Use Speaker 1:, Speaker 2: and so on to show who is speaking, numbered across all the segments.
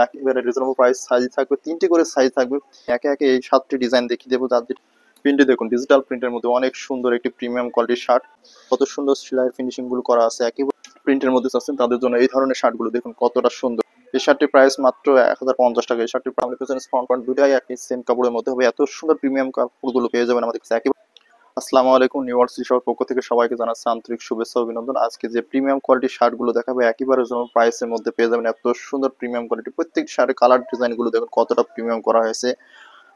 Speaker 1: একেবারে reasonable price. Size থাকবে 3টি করে সাইজ থাকবে। একে একে এই 7টি ডিজাইন দেখিয়ে দেবো। যাদের প্রিন্টে দেখুন ডিজিটাল প্রিন্টের মধ্যে অনেক সুন্দর একটি প্রিমিয়াম কোয়ালিটির শার্ট, কত সুন্দর সেলাই ফিনিশিং গুলো করা আছে। একেবারে প্রিন্টের মধ্যে চাচ্ছেন তাদের জন্য এই ধরনের শার্টগুলো দেখুন কতটা সুন্দর। এই শার্টটির প্রাইস মাত্র 1050 টাকা। এই শার্টটির সামনে পিছনে ফ্রন্ট প্যান্ট দুটাই একই সেম কাপড়ের মধ্যে হবে। এত সুন্দর প্রিমিয়াম কাপড়গুলো পেয়ে যাবেন আমাদের কাছে। একেবারে আসসালামু আলাইকুম, নিউ ওয়ার্ল্ড সবার পক্ষ থেকে সবাইকে জানাচ্ছি আন্তরিক শুভেচ্ছা অভিনন্দন। আজকে যে প্রিমিয়াম কোয়ালিটির শার্টগুলো দেখাবো একেবারে রিজনেবল প্রাইসের মধ্যে পেয়ে যাবেন। এত সুন্দর প্রিমিয়াম কোয়ালিটি, প্রত্যেকটি শার্টের কালার ডিজাইনগুলো দেখুন কতটা প্রিমিয়াম করা হয়েছে।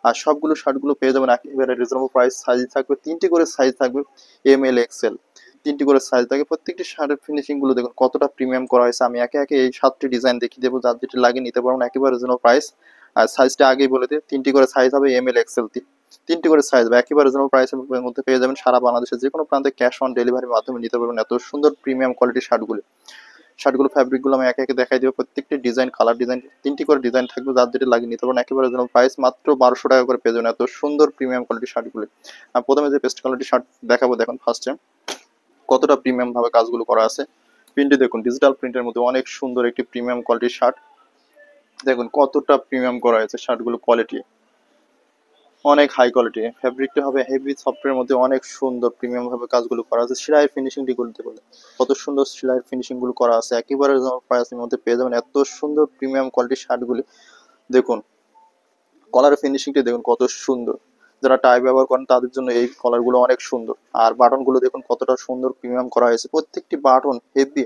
Speaker 1: আর সবগুলো শার্টগুলো পেয়ে যাবেন একেবারে রিজনেবল প্রাইস। সাইজ থাকবে 3টি করে সাইজ থাকবে, এম এল এক্সেল 3টি করে সাইজ থাকে। প্রত্যেকটি শার্টের ফিনিশিং গুলো দেখুন কতটা প্রিমিয়াম করা হয়েছে। আমি একে একে এই 7টি ডিজাইন দেখিয়ে দেবো, যার যেটি লাগিয়ে নিতে পারবেন একেবারে রিজনেবল প্রাইস। আর সাইজটা আগেই বলে দিই, 3টি করে সাইজ হবে, এম এল এক্সেল 3টি করে সাইজ হবে। একেবারে রিজনেবল প্রাইসের মধ্যে পেয়ে যাবেন। সারা বাংলাদেশের যে কোনো প্রান্তে ক্যাশ অন ডেলিভারির মাধ্যমে নিতে পারবেন এত সুন্দর প্রিমিয়াম কোয়ালিটির শার্টগুলো ফ্যাব্রিকগুলো আমি একে একে দেখাই দেবো। প্রত্যেকটি ডিজাইন কালার ডিজাইন 3টি করে ডিজাইন থাকবে, যার যেটা লাগিয়ে নিতে পারেন একেবারে যেন প্রাইস মাত্র 1200 টাকা করে পেয়ে যাবেন এত সুন্দর প্রিমিয়াম কোয়ালিটির শার্টগুলো। প্রথমে যে পেস্ট কোয়ালিটির শার্ট দেখাবো, দেখুন ফার্স্টে কতটা প্রিমিয়াম ভাবে কাজগুলো করা আছে। প্রিন্টে দেখুন ডিজিটাল প্রিন্টের মধ্যে অনেক সুন্দর একটি প্রিমিয়াম কোয়ালিটির শার্ট। দেখুন কতটা প্রিমিয়াম করা হয়েছে শার্টগুলো, কোয়ালিটি অনেক হাই কোয়ালিটি। ফ্যাব্রিকটা হবে হেভি সফটের মধ্যে অনেক সুন্দর প্রিমিয়াম ভাবে কাজগুলো করা আছে। সেলাই ফিনিশিংটি বলতে বলে কত সুন্দর সেলাই ফিনিশিং গুলো করা আছে। একেবারে প্রাইসের মধ্যে পেয়ে যাবেন এত সুন্দর প্রিমিয়াম কোয়ালিটির শার্টগুলি। দেখুন কলার ফিনিশিংটি দেখুন কত সুন্দর। যারা টাই ব্যবহার করেন তাদের জন্য এই কলারগুলো অনেক সুন্দর। আর বাটনগুলো দেখুন কতটা সুন্দর প্রিমিয়াম করা হয়েছে, প্রত্যেকটি বাটন হেভি।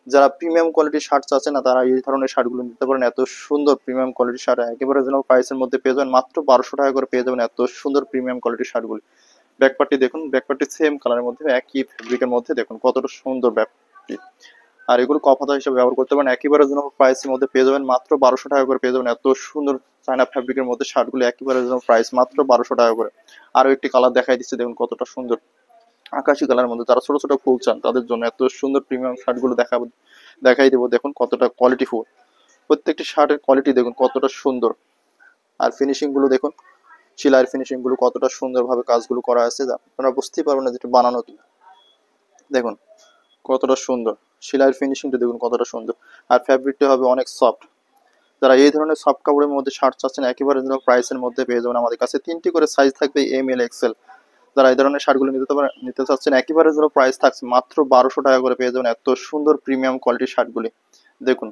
Speaker 1: যারা প্রিমিয়াম কোয়ালিটির শার্ট চাচ্ছে না তারা এই ধরনের শার্টগুলো নিতে পারেন। এত সুন্দর প্রিমিয়াম কোয়ালিটির শার্ট একেবারে যেন প্রাইসের মধ্যে পেয়ে যাবেন মাত্র 1200 টাকা করে পেয়ে যাবেন এত সুন্দর প্রিমিয়াম কোয়ালিটির শার্টগুলি। ব্যাকপার্টটি দেখুন, ব্যাকপার্টটি সেম কালারের মধ্যে একই ফেব্রিকের মধ্যে দেখুন কতটা সুন্দর ব্যাকপার্টটি। আর এগুলো কফাতা হিসেবে ব্যবহার করতে পারেন। একেবারে যেন প্রাইসের মধ্যে পেয়ে যাবেন মাত্র 1200 টাকা করে পেয়ে যাবেন এত সুন্দর চায়না ফেব্রিকের মধ্যে শার্টগুলো। একেবারে যেন প্রাইস মাত্র 1200 টাকা করে। আরো একটি কালার দেখাই দিচ্ছে, দেখুন কতটা সুন্দর আকাশি কালারের মধ্যে। যারা ছোট ছোট ফুল চান তাদের জন্য এত সুন্দর প্রিমিয়াম শার্টগুলো দেখাই দেবো। দেখুন কতটা কোয়ালিটি ফুল, প্রত্যেকটি শার্টের কোয়ালিটি দেখুন কতটা সুন্দর। আর ফিনিশিং গুলো দেখুন, সেলাইয়ের ফিনিশিং গুলো কতটা সুন্দর ভাবে কাজগুলো করা আছে, আপনারা বুঝতেই পারবেন না যেটা বানানো কিনা। দেখুন কতটা সুন্দর সেলাইয়ের ফিনিশিংটা দেখুন কতটা সুন্দর। আর ফ্যাব্রিকটা হবে অনেক সফট। যারা এই ধরনের সফট কাপড়ের মধ্যে শার্ট চাচ্ছেন একেবারে প্রাইসের মধ্যে পেয়ে যাবেন আমাদের কাছে। 3টি করে সাইজ থাকবে, এম এল এক্সেল। যারা এই ধরনের শার্টগুলো নিতে চাচ্ছেন একেবারে যেন প্রাইস থাকছে মাত্র 1200 টাকা করে পেয়ে যাবেন এত সুন্দর প্রিমিয়াম কোয়ালিটির শার্টগুলি। দেখুন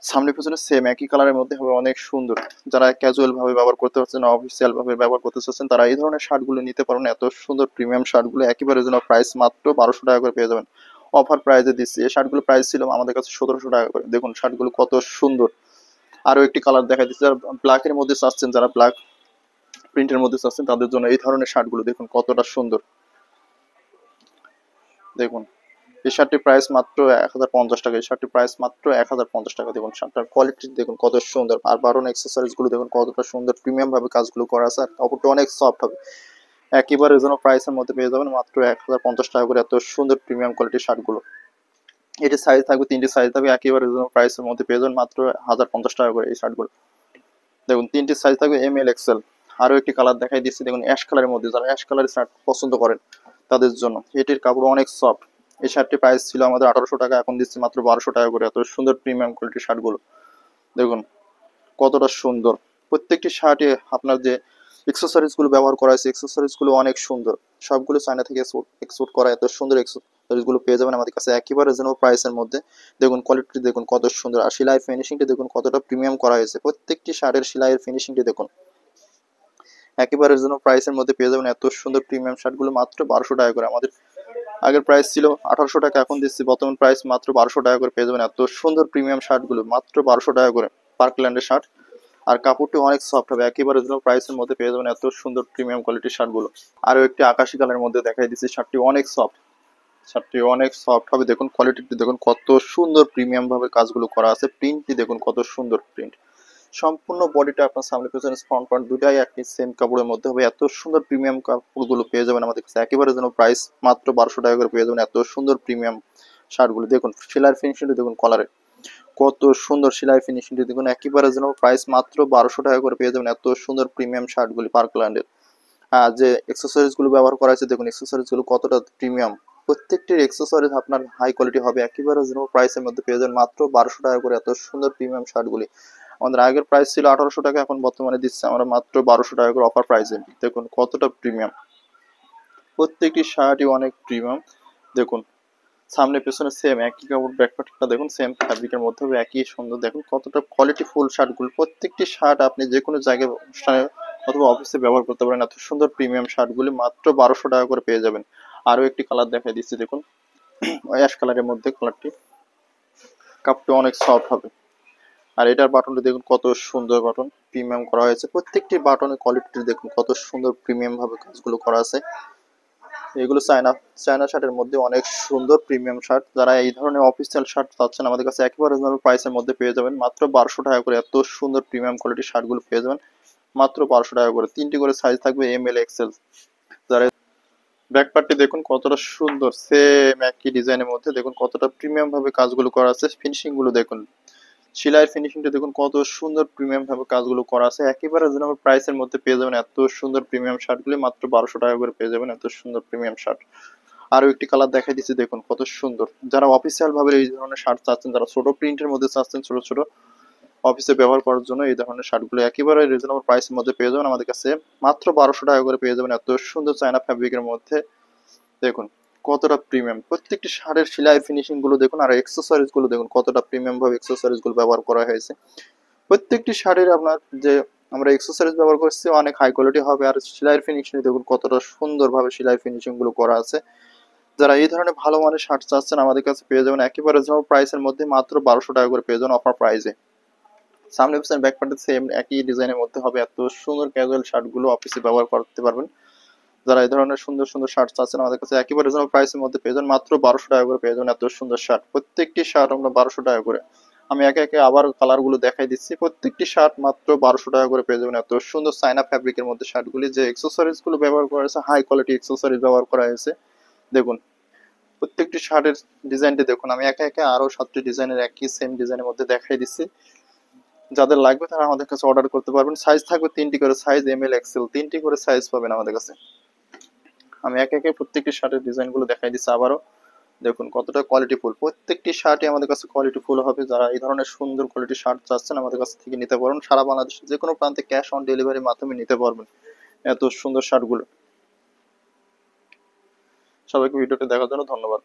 Speaker 1: সামনে পিছনে সেম একই কালারের মধ্যে হবে, অনেক সুন্দর। যারা ক্যাজুয়াল ভাবে ব্যবহার করতে পারছেন, অফিসিয়াল ভাবে ব্যবহার করতে চাচ্ছেন তারা এই ধরনের শার্টগুলো নিতে পারেন। এত সুন্দর প্রিমিয়াম শার্টগুলো একেবারে যেন প্রাইস মাত্র 1200 টাকা করে পেয়ে যাবেন। অফার প্রাইসে দিচ্ছি। এই শার্টগুলো প্রাইস ছিল আমাদের কাছে 1700 টাকা করে। দেখুন শার্টগুলো কত সুন্দর। আরো একটি কালার দেখা দিচ্ছে, যারা ব্ল্যাকের মধ্যে চাচ্ছেন, যারা ব্ল্যাক প্রিন্টের মধ্যে চাচ্ছেন তাদের জন্য এই ধরনের শার্টগুলো দেখুন কতটা সুন্দর। দেখুন এই শার্টটির প্রাইস মাত্র 1050 টাকা। এই শার্টটির প্রাইস মাত্র 1050 টাকা। দেখুন শার্টটার কোয়ালিটি দেখুন কত সুন্দর। আর বাটন অ্যাক্সেসরিজ গুলো দেখুন কতটা সুন্দর প্রিমিয়াম ভাবে কাজগুলো করা আছে। আর কাপড়টা অনেক সফট হবে। একেবারে রিজনেবল প্রাইসের মধ্যে পেয়ে যাবেন মাত্র 1050 টাকা করে এত সুন্দর প্রিমিয়াম কোয়ালিটির শার্টগুলো। এটি সাইজ থাকবে, 3টি সাইজ থাকবে, একেবারে রিজনেবল প্রাইসের মধ্যে পেয়ে যাবেন মাত্র 1050 টাকা করে এই শার্টগুলো। দেখুন 3টি সাইজ থাকবে, এম এল এক্সেল। আরো একটি কালার দেখাই দিচ্ছি, দেখুন অ্যাশ কালারের মধ্যে। যারা অ্যাশ কালারের শার্ট পছন্দ করেন তাদের জন্য এটির কাপড় অনেক সফট। এই শার্টটির প্রাইস ছিল আমাদের 1800 টাকা, এখন দিচ্ছি মাত্র 1200 টাকা করে এত সুন্দর প্রিমিয়াম কোয়ালিটির শার্টগুলো। দেখুন কতটা সুন্দর। প্রত্যেকটি শার্টে আপনার যে এক্সেসরিজ গুলো ব্যবহার করা হয়েছে, এক্সেসরিজ গুলো অনেক সুন্দর। সবগুলো চায়না থেকে এক্সপোর্ট করা এত সুন্দর এক্সেসরিজ গুলো পেয়ে যাবেন আমাদের কাছে একেবারে রিজনেবল প্রাইসের মধ্যে। দেখুন কোয়ালিটি দেখুন কত সুন্দর। আর সেলাই ফিনিশিংটি দেখুন কতটা প্রিমিয়াম করা হয়েছে। প্রত্যেকটি শার্টের সেলাইয়ের ফিনিশিংটি দেখুন একেবারে রিজনেবল প্রাইসের মধ্যে পেয়ে যাবেন এত সুন্দর প্রিমিয়াম শার্টগুলো মাত্র 1200 টাকা করে। আমাদের আগের প্রাইস ছিল 1800 টাকা, এখন দিচ্ছি বর্তমান প্রাইস মাত্র 1200 টাকা করে পেয়ে যাবেন এত সুন্দর প্রিমিয়াম শার্টগুলো মাত্র 1200 টাকা করে। পার্কল্যান্ডের শার্ট। আর কাপড়টি অনেক সফট হবে, একেবারে রিজনেবল প্রাইসের মধ্যে পেয়ে যাবেন এত সুন্দর প্রিমিয়াম কোয়ালিটির শার্টগুলো। আরো একটি আকাশি কালারের মধ্যে দেখাই দিচ্ছি, শার্টটি অনেক সফট। শার্টটি অনেক সফট হবে। দেখুন কোয়ালিটিটি দেখুন কত সুন্দর প্রিমিয়াম ভাবে কাজগুলো করা আছে। প্রিন্টটি দেখুন কত সুন্দর প্রিন্ট। সম্পূর্ণ বডিটা আপনার সামনে পিছনে ফ্রন্ট প্যান্ট দুটাই একই সেম কাপড়ের মধ্যে হবে। এত সুন্দর প্রিমিয়াম কাপড়গুলো পেয়ে যাবেন আমাদের কাছে একেবারে যেন প্রাইস মাত্র 1200 টাকা করে পেয়ে যাবেন এত সুন্দর প্রিমিয়াম শার্টগুলো। দেখুন সেলাইয়ের ফিনিশিংটি দেখুন, কলারে কত সুন্দর সেলাই ফিনিশিংটি দেখুন একেবারে যেন প্রাইস মাত্র 1200 টাকা করে পেয়ে যাবেন এত সুন্দর প্রিমিয়াম শার্টগুলি পার্কল্যান্ডের। যে এক্সেসরিজ গুলো ব্যবহার করা হয়েছে দেখুন এক্সেসরিজ গুলো কতটা প্রিমিয়াম। প্রত্যেকটির অ্যাক্সেসরিজ আপনার হাই কোয়ালিটি হবে, একেবারে রিজনেবল প্রাইসের মধ্যে পেয়ে যাবেন মাত্র 1200 টাকা করে এত সুন্দর প্রিমিয়াম শার্টগুলি। আমাদের আগের প্রাইস ছিল 1800 টাকা, এখন বর্তমানে দিচ্ছে আমরা মাত্র 1200 টাকা করে অফার প্রাইসে। দেখুন কতটা প্রিমিয়াম, প্রত্যেকটি শার্টই অনেক প্রিমিয়াম। দেখুন সামনে পেছনে সেম একই কাপড়, ব্যাকপার্টটা দেখুন সেম ফ্যাব্রিকের মধ্যে হবে, একই সুন্দর। দেখুন কতটা কোয়ালিটি ফুল শার্টগুলো, প্রত্যেকটি শার্ট আপনি যে কোনো জায়গায় অনুষ্ঠানে অথবা অফিসে ব্যবহার করতে পারেন। এত সুন্দর প্রিমিয়াম শার্টগুলি মাত্র 1200 টাকা করে পেয়ে যাবেন। আরও একটি কালার দেখাই দিচ্ছি, দেখুন অ্যাশ কালারের মধ্যে কালারটি, কাপড়টি অনেক সফট হবে। আর এটার বাটনটি দেখুন কত সুন্দর বাটন, প্রিমিয়াম করা হয়েছে। প্রত্যেকটি বাটনের কোয়ালিটি দেখুন কত সুন্দর প্রিমিয়াম ভাবে কাজগুলো করা আছে। এগুলো চায়না চায়না শার্টের মধ্যে অনেক সুন্দর প্রিমিয়াম শার্ট। যারা এই ধরনের অফিসিয়াল শার্ট চাচ্ছেন আমাদের কাছে একেবারে রিজনেবল প্রাইসের মধ্যে পেয়ে যাবেন মাত্র 1200 টাকা করে। এত সুন্দর প্রিমিয়াম কোয়ালিটির শার্টগুলো পেয়ে যাবেন মাত্র 1200 টাকা করে। 3টি করে সাইজ থাকবে, এম এল এক্সেল। যারা ব্যাক পার্টটি দেখুন কতটা সুন্দর, সেম একই ডিজাইনের মধ্যে দেখুন কতটা প্রিমিয়াম ভাবে কাজগুলো করা আছে। ফিনিশিং গুলো দেখুন, সেলাইয়ের ফিনিশিংটা দেখুন কত সুন্দর প্রিমিয়াম ভাবে কাজগুলো করা আছে। একেবারে রিজনেবল প্রাইসের মধ্যে পেয়ে যাবেন এত সুন্দর প্রিমিয়াম শার্টগুলি মাত্র 1200 টাকা করে পেয়ে যাবেন এত সুন্দর প্রিমিয়াম শার্ট। আরো একটি কালার দেখাই দিচ্ছি, দেখুন কত সুন্দর। যারা অফিসিয়াল ভাবে এই ধরনের শার্ট চাচ্ছেন, যারা ছোট প্রিন্টের মধ্যে চাচ্ছেন, ছোট ছোট অফিসে ব্যবহার করার জন্য এই ধরনের শার্টগুলো একেবারে রিজনেবল প্রাইসের মধ্যে পেয়ে যাবেন আমাদের কাছে মাত্র 1200 টাকা করে পেয়ে যাবেন এত সুন্দর চায়না ফ্যাব্রিকের মধ্যে। দেখুন কতটা প্রিমিয়াম, প্রত্যেকটি শার্টের সেলাই ফিনিশিং গুলো দেখুন, আর এক্সেসরিজ গুলো দেখুন কতটা প্রিমিয়াম ভাবে এক্সেসরিজ গুলো ব্যবহার করা হয়েছে। প্রত্যেকটি শাড়ির আপনার যে আমরা এক্সেসরিজ ব্যবহার করছি অনেক হাই কোয়ালিটি হবে। আর সেলাই ফিনিশিং দেখুন কতটা সুন্দরভাবে সেলাই ফিনিশিং গুলো করা আছে। যারা এই ধরনের ভালো মানের শার্ট চাচ্ছেন আমাদের কাছে পেয়ে যাবেন একেবারে রিজনেবল প্রাইসের মধ্যে মাত্র 1200 টাকা করে পেয়ে যাবেন অফার প্রাইসে। সামনে পিছনে ব্যাক পার্টে সেম একই ডিজাইনের মধ্যে হবে। এত সুন্দর ক্যাজুয়াল শার্ট গুলো অফিসে ব্যবহার করতে পারবেন। যারা এই ধরনের সুন্দর সুন্দর শার্ট চাচ্ছেন আমাদের কাছে একেবারে রিজনেবল প্রাইসের মধ্যে পেয়ে যাবেন মাত্র 1200 টাকা করে পেয়ে যাবেন এত সুন্দর শার্ট। প্রত্যেকটি শার্ট আমরা 1200 টাকা করে। আমি একে একে আবার কালার গুলো দেখাই দিচ্ছি। প্রত্যেকটি শার্ট মাত্র 1200 টাকা করে পেয়ে যাবেন এত সুন্দর চায়না ফ্যাব্রিকের মধ্যে শার্টগুলি। যে এক্সেসরিজ গুলো ব্যবহার করা হয়েছে হাই কোয়ালিটি এক্সেসরিজ ব্যবহার করা হয়েছে। দেখুন প্রত্যেকটি শার্টের ডিজাইনটি দেখুন, আমি একে একে আরো 7টি ডিজাইনের একই সেম ডিজাইনের মধ্যে দেখাই দিচ্ছি। যাদের লাগবে তারা আমাদের কাছে অর্ডার করতে পারবেন। সাইজ থাকবে 3টি করে সাইজ, এম এল এক্সেল 3টি করে সাইজ পাবেন আমাদের কাছে। আমি একে একে প্রত্যেকটি শার্টের ডিজাইন গুলো দেখাই দিচ্ছি আবারও। দেখুন কতটা কোয়ালিটি ফুল, প্রত্যেকটি শার্টই আমাদের কাছে কোয়ালিটি ফুল হবে। যারা এই ধরনের সুন্দর কোয়ালিটি শার্ট চাচ্ছেন আমাদের কাছ থেকে নিতে পারবেন। সারা বাংলাদেশে যে কোনো প্রান্তে ক্যাশ অন ডেলিভারির মাধ্যমে নিতে পারবেন এত সুন্দর শার্টগুলো। সবাইকে ভিডিওটি দেখার জন্য ধন্যবাদ।